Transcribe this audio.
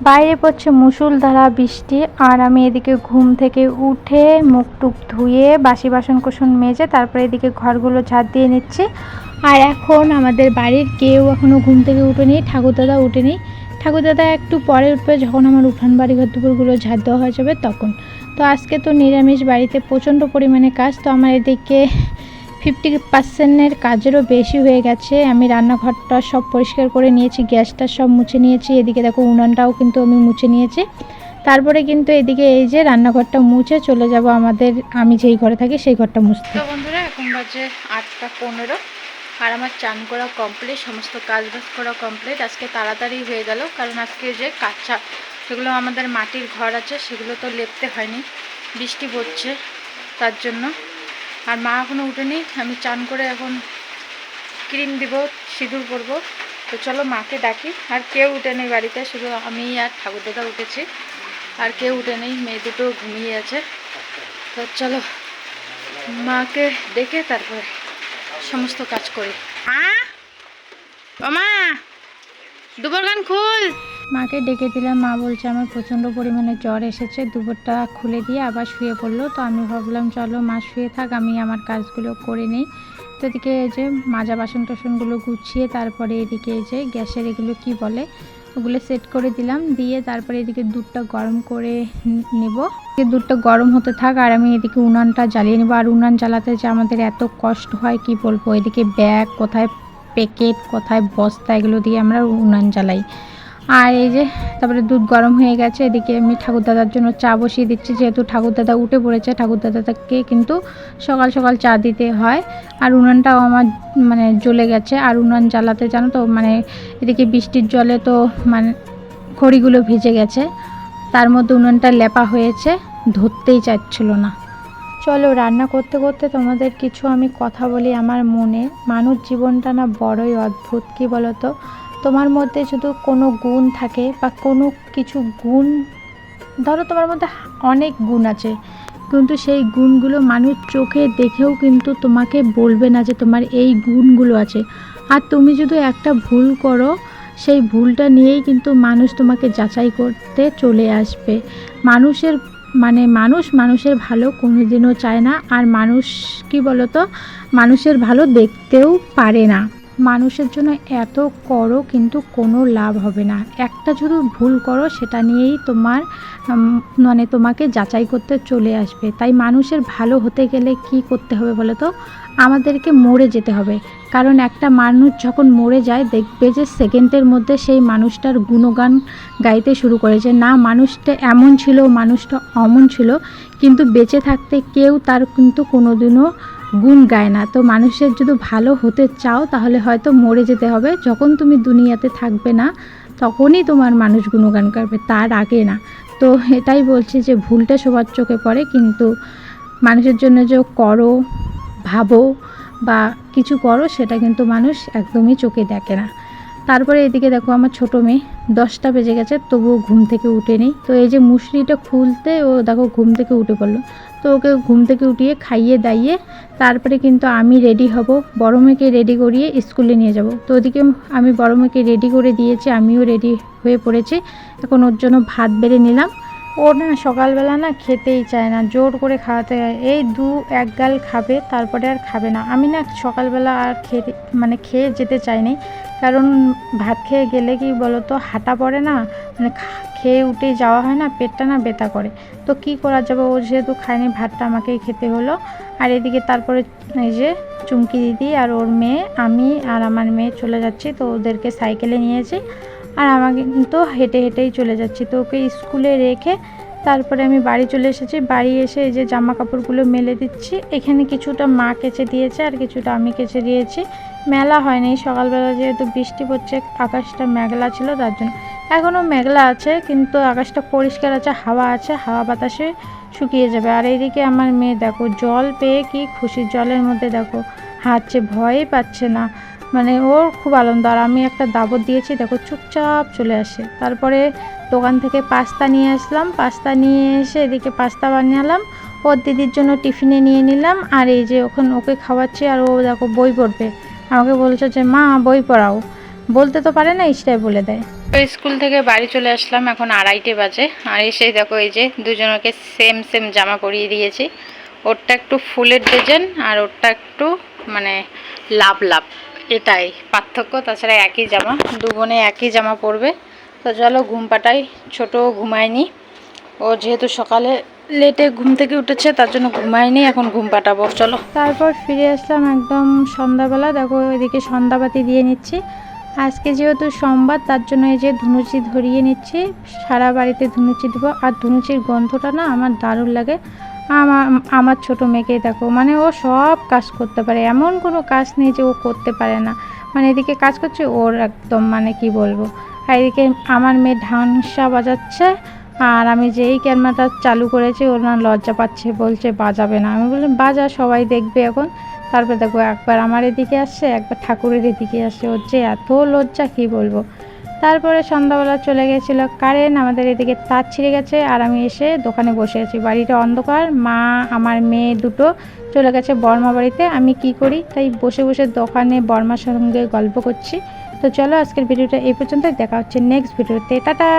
বাইরে পড়ছে মুষলধারা বৃষ্টি, আর আমি এদিকে ঘুম থেকে উঠে মুখ টুক ধুয়ে বাসি বাসন কোসন মেজে তারপরে এদিকে ঘরগুলো ঝাড় দিয়ে নিচ্ছি। আর এখন আমাদের বাড়ির কেউ এখনও ঘুম থেকে উঠেনি, ঠাকুরদাদা উঠেনি। ঠাকুরদাদা একটু পরে উঠবে, যখন আমার উঠান বাড়ি ঘর দুপুরগুলো ঝাড় দেওয়া হয়ে যাবে তখন। তো আজকে তো নিরামিষ, বাড়িতে প্রচণ্ড পরিমাণে কাজ, তো আমার এদিকে 50% কাজেরও বেশি হয়ে গেছে। আমি রান্নাঘরটা সব পরিষ্কার করে নিয়েছি, গ্যাসটা সব মুছে নিয়েছি, এদিকে দেখো উনানটাও কিন্তু আমি মুছে নিয়েছি। তারপরে কিন্তু এদিকে এই যে রান্নাঘরটা মুছে চলে যাব আমাদের, আমি যেই ঘরে থাকি সেই ঘরটা মুছতে। তো বন্ধুরা এখন বাজে 8টা 15, আর আমার চান করা কমপ্লিট, সমস্ত কাজ বাজ করা কমপ্লিট। আজকে তাড়াতাড়ি হয়ে গেল, কারণ আজকে যে কাঁচা যেগুলো আমাদের মাটির ঘর আছে সেগুলো তো লেপতে হয়নি, বৃষ্টি পড়ছে তার জন্য। আর মা এখনও উঠেনি, আমি চান করে এখন ক্রিম দিব, সিঁদুর করব। তো চলো মাকে ডাকি। আর কেউ উঠে নেই বাড়িতে, শুধু আমি আর ঠাকুরদাদা উঠেছি, আর কেউ উঠে নেই, মেয়ে দুটো ঘুমিয়ে আছে। তো চলো মাকে ডেকে তারপরে সমস্ত কাজ করি। মা দুপুর গান খুল। মাকে ডেকে দিলাম, মা বলছে আমার প্রচণ্ড পরিমাণে জ্বর এসেছে, দুপুরটা খুলে দিয়ে আবার শুয়ে পড়লো। তো আমি ভাবলাম চলো মা শুয়ে থাক, আমি আমার কাজগুলো করে নিই। তো এদিকে এই যে মাজা বাসন টাসনগুলো গুছিয়ে তারপরে এদিকে এই যে গ্যাসের এগুলো কি বলে ওগুলো সেট করে দিলাম, দিয়ে তারপরে এদিকে দুধটা গরম করে নেব। দুধটা গরম হতে থাক আর আমি এদিকে উনানটা জ্বালিয়ে নেবো। আর উনান জ্বালাতে যে আমাদের এত কষ্ট হয় কি বলবো, এদিকে ব্যাগ কোথায়, প্যাকেট কোথায়, বস্তা, এগুলো দিয়ে আমরা উনান জ্বালাই। আর এই যে তারপরে দুধ গরম হয়ে গেছে, এদিকে আমি ঠাকুরদাদার জন্য চা বসিয়ে দিচ্ছি, যেহেতু ঠাকুরদাদা উঠে পড়েছে, ঠাকুরদাদাকে কিন্তু সকাল সকাল চা দিতে হয়। আর উনানটাও আমার মানে জ্বলে গেছে, আর উনান জ্বালাতে জানো তো মানে এদিকে বৃষ্টির জলে তো মানে খড়িগুলো ভিজে গেছে, তার মধ্যে উনানটা লেপা হয়েছে, ধরতেই চাচ্ছিল না। চলো রান্না করতে করতে তোমাদের কিছু আমি কথা বলি আমার মনে। মানুষ জীবনটা না বড়ই অদ্ভুত, কি বলো তো, তোমার মধ্যে শুধু কোনো গুণ থাকে বা কোনো কিছু গুণ, ধরো তোমার মধ্যে অনেক গুণ আছে, কিন্তু সেই গুণগুলো মানুষ চোখে দেখেও কিন্তু তোমাকে বলবে না যে তোমার এই গুণগুলো আছে। আর তুমি যদি একটা ভুল করো, সেই ভুলটা নিয়েই কিন্তু মানুষ তোমাকে যাচাই করতে চলে আসবে। মানুষের মানে মানুষের ভালো কোনোদিনও চায় না, আর মানুষ কি বলতো, মানুষের ভালো দেখতেও পারে না। মানুষের জন্য এত করো কিন্তু কোনো লাভ হবে না, একটা যদি ভুল করো সেটা নিয়েই তোমার মানে তোমাকে যাচাই করতে চলে আসবে। তাই মানুষের ভালো হতে গেলে কি করতে হবে বলো তো, আমাদেরকে মরে যেতে হবে। কারণ একটা মানুষ যখন মরে যায় দেখবে যে সেকেন্ডের মধ্যে সেই মানুষটার গুণগান গাইতে শুরু করেছে, না মানুষটা এমন ছিল, মানুষটা অমন ছিল, কিন্তু বেঁচে থাকতে কেউ তার কিন্তু কোনোদিনও গুণ গায় না। তো মানুষের যদি ভালো হতে চাও তাহলে হয়তো মরে যেতে হবে, যখন তুমি দুনিয়াতে থাকবে না তখনই তোমার মানুষ গুণগান গাইবে, তার আগে না। তো এটাই বলছি যে ভুলটা সবার চোখে পড়ে, কিন্তু মানুষের জন্য যে করো, ভাবো বা কিছু করো, সেটা কিন্তু মানুষ একদমই চোখে দেখে না। তারপরে এদিকে দেখো আমার ছোটো মেয়ে 10টা বেজে গেছে, তবুও ঘুম থেকে উঠেনি। তো এই যে মুসরিটা খুলতে ও দেখো ঘুম থেকে উঠে পড়লো। তো ওকে ঘুম থেকে উঠিয়ে খাইয়ে দাইয়ে তারপরে কিন্তু আমি রেডি হব, বড় মেয়েকে রেডি করিয়ে স্কুলে নিয়ে যাব। তো ওদিকে আমি বড় মেয়েকে রেডি করে দিয়েছি, আমিও রেডি হয়ে পড়েছি। এখন ওর জন্য ভাত বেড়ে নিলাম। ও না সকালবেলা না খেতেই চায় না, জোর করে খাওয়াতে হয়, এই এক গাল খাবে তারপরে আর খাবে না। আমি না সকালবেলা আর খেয়ে যেতে চাইনি, কারণ ভাত খেয়ে গেলে কি বলো তো হাঁটা পড়ে না, মানে খেয়ে উঠেই যাওয়া হয় না, পেটটা না ব্যথা করে। তো কি করা যাবে, ও যেহেতু খায়নি ভাতটা আমাকেই খেতে হলো। আর এদিকে তারপরে এই যে চুমকি দিদি আর ওর মেয়ে, আমি আর আমার মেয়ে চলে যাচ্ছি। তো ওদেরকে সাইকেলে নিয়েছি, আর আমাকে কিন্তু হেঁটে হেঁটেই চলে যাচ্ছি। তো ওকে স্কুলে রেখে তারপরে আমি বাড়ি চলে এসেছি। বাড়ি এসে এই যে জামা কাপড়গুলো মেলে দিচ্ছি, এখানে কিছুটা মা কেচে দিয়েছে আর কিছুটা আমি কেচে দিয়েছি। মেলা হয়নি সকালবেলা, যেহেতু বৃষ্টি পড়ছে, আকাশটা মেঘলা ছিল তার জন্য। এখনও মেঘলা আছে কিন্তু আকাশটা পরিষ্কার আছে, হাওয়া আছে, হাওয়া বাতাসে শুকিয়ে যাবে। আর এইদিকে আমার মেয়ে দেখো জল পেয়ে কি খুশি, জলের মধ্যে দেখো হাঁটছে, ভয়ই পাচ্ছে না, মানে ওর খুব আনন্দ। আর আমি একটা দাবত দিয়েছি, দেখো চুপচাপ চলে আসে। তারপরে দোকান থেকে পাস্তা নিয়ে আসলাম, পাস্তা নিয়ে এসে এদিকে পাস্তা বানালাম, ওর দিদির জন্য টিফিনে নিয়ে নিলাম। আর এই যে ওকে খাওয়াচ্ছি, আর ও দেখো বই পড়বে, আমাকে বলছে যে মা বই পড়াও, বলতে তো পারে না, ইশরায় বলে দেয়। তো স্কুল থেকে বাড়ি চলে আসলাম, এখন 2:30 বাজে। আর এসেই দেখো এই যে দুজনকে সেম সেম জামা পরিয়ে দিয়েছি। ওরটা একটু ফুলের ডিজাইন আর ওরটা একটু মানে লাভ লাভ, এটাই পার্থক্য, তাছাড়া একই জামা, দু বোনে একই জামা পরবে। তো চলো ঘুম পাটাই, ছোটো ঘুমায়নি, ও যেহেতু সকালে লেটে ঘুম থেকে উঠেছে তার জন্য ঘুমায়নি, এখন ঘুম পাঠাবো চলো। তারপর ফিরে আসলাম একদম সন্ধ্যাবেলা, দেখো এদিকে সন্ধ্যাবাতি দিয়ে নিচ্ছি। আজকে যেহেতু সোমবার তার জন্য এই যে ধুনুচি ধরিয়ে নিচ্ছি, সারা বাড়িতে ধুনুচি দেবো। আর ধুনুচির গন্ধটা না আমার দারুণ লাগে। আমার ছোটো মেয়েকে দেখো, মানে ও সব কাজ করতে পারে, এমন কোনো কাজ নেই যে ও করতে পারে না। মানে এদিকে কাজ করছে ওর একদম মানে কি বলবো। আর এদিকে আমার মেয়ে ঢানসা বাজাচ্ছে, আর আমি যেই ক্যামেরাটা চালু করেছি ওর না লজ্জা পাচ্ছে, বলছে বাজাবে না। আমি বললাম বাজা, সবাই দেখবে এখন। তারপরে দেখো একবার আমার এদিকে আসছে, একবার ঠাকুরের এদিকে আসছে, ওর যে এত লজ্জা কি বলবো। তারপরে সন্ধ্যাবেলা চলে গেছিলো কারেন্ট, আমাদের এদিকে তার ছিঁড়ে গেছে, আর আমি এসে দোকানে বসে আছি। বাড়িটা অন্ধকার, মা আমার মেয়ে দুটো চলে গেছে বর্মা বাড়িতে। আমি কি করি, তাই বসে বসে দোকানে বর্মার সঙ্গে গল্প করছি। তো চলো আজকের ভিডিওটা এই পর্যন্ত, দেখা হচ্ছে নেক্সট ভিডিওতে, টাটা।